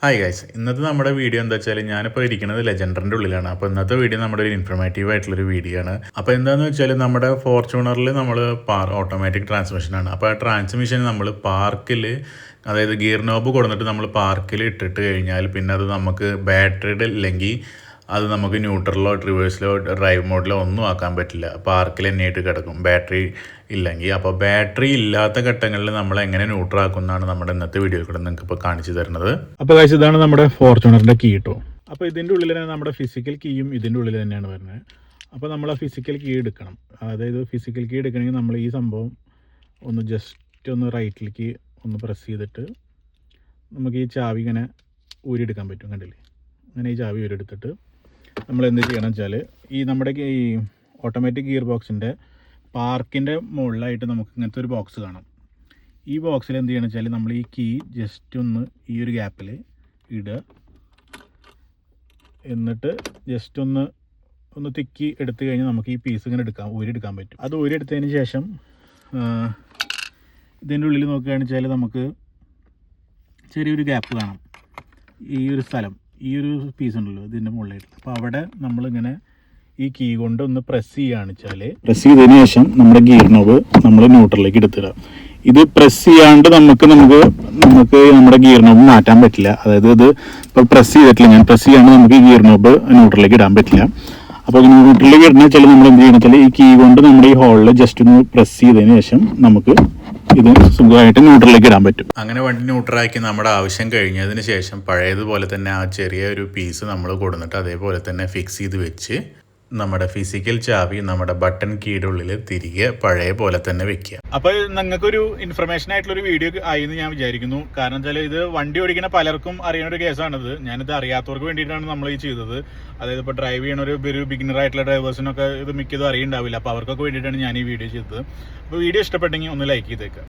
Hi guys, ഇന്നത്തെ നമ്മുടെ video എന്താ വെച്ചാൽ ഞാനിപ്പോൾ ഇരിക്കുന്നത് ലെജൻഡറിൻ്റെ ഉള്ളിലാണ്. അപ്പോൾ ഇന്നത്തെ വീഡിയോ നമ്മുടെ ഒരു ഇൻഫർമേറ്റീവ് ആയിട്ടുള്ളൊരു വീഡിയോ ആണ്. അപ്പോൾ എന്താണെന്ന് വെച്ചാൽ നമ്മുടെ ഫോർച്യൂണറിൽ നമ്മൾ ഓട്ടോമാറ്റിക് ട്രാൻസ്മിഷനാണ്. അപ്പോൾ ആ ട്രാൻസ്മിഷൻ നമ്മൾ പാർക്കിൽ, അതായത് ഗിയർ നോബ് കൊടുത്തിട്ട് നമ്മൾ പാർക്കിൽ ഇട്ടിട്ട് കഴിഞ്ഞാൽ പിന്നെ അത് നമുക്ക് ബാറ്ററിയുടെ ഇല്ലെങ്കിൽ അത് നമുക്ക് ന്യൂട്രലോ റിവേഴ്സിലോ ഡ്രൈവ് മോഡിലോ ഒന്നും ആക്കാൻ പറ്റില്ല. പാർക്കിൽ തന്നെയായിട്ട് കിടക്കും ബാറ്ററി ഇല്ലെങ്കിൽ. അപ്പോൾ ബാറ്ററി ഇല്ലാത്ത ഘട്ടങ്ങളിൽ നമ്മൾ എങ്ങനെ ന്യൂട്രൽ ആക്കുന്നതാണ് നമ്മുടെ ഇന്നത്തെ വീഡിയോയിൽ കൂടെ നിങ്ങൾക്ക് ഇപ്പോൾ കാണിച്ചു തരുന്നത്. അപ്പോൾ ഗൈസ്, ഇതാണ് നമ്മുടെ ഫോർച്യൂണറിൻ്റെ കീ കേട്ടോ. അപ്പോൾ ഇതിൻ്റെ ഉള്ളിൽ തന്നെ നമ്മുടെ ഫിസിക്കൽ കീയും ഇതിൻ്റെ ഉള്ളിൽ തന്നെയാണ് വരുന്നത്. അപ്പോൾ നമ്മൾ ആ ഫിസിക്കൽ കീ എടുക്കണം. അതായത് ഫിസിക്കൽ കീ എടുക്കണമെങ്കിൽ നമ്മൾ ഈ സംഭവം ഒന്ന് ജസ്റ്റ് ഒന്ന് റൈറ്റിലേക്ക് ഒന്ന് പ്രസ് ചെയ്തിട്ട് നമുക്ക് ഈ ചാവി ഇങ്ങനെ ഊരിയെടുക്കാൻ പറ്റും. കണ്ടില്ലേ, അങ്ങനെ ഈ ചാവി ഊരിയെടുത്തിട്ട് നമ്മൾ എന്ത് ചെയ്യണം വെച്ചാൽ ഈ നമ്മുടെ ഈ ഓട്ടോമാറ്റിക് ഗിയർ ബോക്സിൻ്റെ പാർക്കിൻ്റെ മുകളിലായിട്ട് നമുക്ക് ഇങ്ങനത്തെ ഒരു ബോക്സ് കാണാം. ഈ ബോക്സിൽ എന്ത് ചെയ്യണം വെച്ചാൽ നമ്മൾ ഈ കീ ജസ്റ്റ് ഒന്ന് ഈ ഒരു ഗ്യാപ്പിൽ ഇടുക, എന്നിട്ട് ജസ്റ്റ് ഒന്ന് തിക്കി എടുത്തു കഴിഞ്ഞാൽ നമുക്ക് ഈ പീസ് ഇങ്ങനെ ഊരിയെടുക്കാൻ പറ്റും. അത് ഊരിയെടുത്തതിന് ശേഷം ഇതിൻ്റെ ഉള്ളിൽ നോക്കുകയാണെന്ന് വെച്ചാൽ നമുക്ക് ചെറിയൊരു ഗ്യാപ്പ് കാണാം. ഈ ഒരു സ്ഥലം, ഈ ഒരു പീസ് ഉണ്ടല്ലോ ഇതിൻ്റെ മുകളിലായിട്ട്. അപ്പോൾ അവിടെ നമ്മളിങ്ങനെ ഈ കീ കൊണ്ട് ഒന്ന് പ്രസ് ചെയ്യുകയാണെന്ന് വെച്ചാൽ, പ്രസ് ചെയ്തതിന് ശേഷം നമ്മുടെ ഗിയർ നോബ് നമ്മൾ ന്യൂട്രലിലേക്ക് എടുത്തിടുക. ഇത് പ്രസ് ചെയ്യാണ്ട് നമുക്ക് നമ്മുടെ ഗിയർ നോബ് മാറ്റാൻ പറ്റില്ല. അതായത് ഇത് ഇപ്പോൾ പ്രസ് ചെയ്തിട്ടില്ല, ഞാൻ പ്രസ് ചെയ്യാണ്ട് നമുക്ക് ഈ ഗിയർ നോബ് ന്യൂട്രലിലേക്ക് ഇടാൻ പറ്റില്ല. അപ്പോൾ ന്യൂട്രലിലേക്ക് ഇടുന്ന വെച്ചാൽ നമ്മൾ എന്ത് ചെയ്യണം വെച്ചാൽ ഈ കീ കൊണ്ട് നമ്മുടെ ഈ ഹോളിൽ ജസ്റ്റ് ഒന്ന് പ്രസ് ചെയ്തതിന് ശേഷം നമുക്ക് ഇത് സുഖമായിട്ട് ന്യൂട്രലിലേക്ക് ഇടാൻ പറ്റും. അങ്ങനെ വണ്ടി ന്യൂട്രലാക്കി നമ്മുടെ ആവശ്യം കഴിഞ്ഞതിന് ശേഷം പഴയതുപോലെ തന്നെ ആ ചെറിയ ഒരു പീസ് നമ്മൾ കൊടുത്തിട്ട് അതേപോലെ തന്നെ ഫിക്സ് ചെയ്ത് വെച്ച് നമ്മുടെ ഫിസിക്കൽ ചാവി നമ്മുടെ ബട്ടൺ കീയുടെ ഉള്ളിൽ തിരികെ പഴയ പോലെ തന്നെ വെക്കുക. അപ്പോൾ നിങ്ങൾക്കൊരു ഇൻഫർമേഷൻ ആയിട്ടുള്ളൊരു വീഡിയോ ആയി എന്ന് ഞാൻ വിചാരിക്കുന്നു. കാരണം വെച്ചാൽ ഇത് വണ്ടി ഓടിക്കുന്ന പലർക്കും അറിയുന്ന ഒരു കേസാണിത്. ഞാനിത് അറിയാത്തവർക്ക് വേണ്ടിയിട്ടാണ് നമ്മൾ ഈ ചെയ്തത്. അതായത് ഇപ്പോൾ ഡ്രൈവ് ചെയ്യണ ഒരു ബിഗിനർ ആയിട്ടുള്ള ഡ്രൈവേഴ്സിനൊക്കെ ഇത് മിക്കതും അറിയുണ്ടാവില്ല. അപ്പോൾ അവർക്കൊക്കെ വേണ്ടിയിട്ടാണ് ഞാൻ ഈ വീഡിയോ ചെയ്തത്. അപ്പോൾ വീഡിയോ ഇഷ്ടപ്പെട്ടെങ്കിൽ ഒന്ന് ലൈക്ക് ചെയ്തേക്കുക.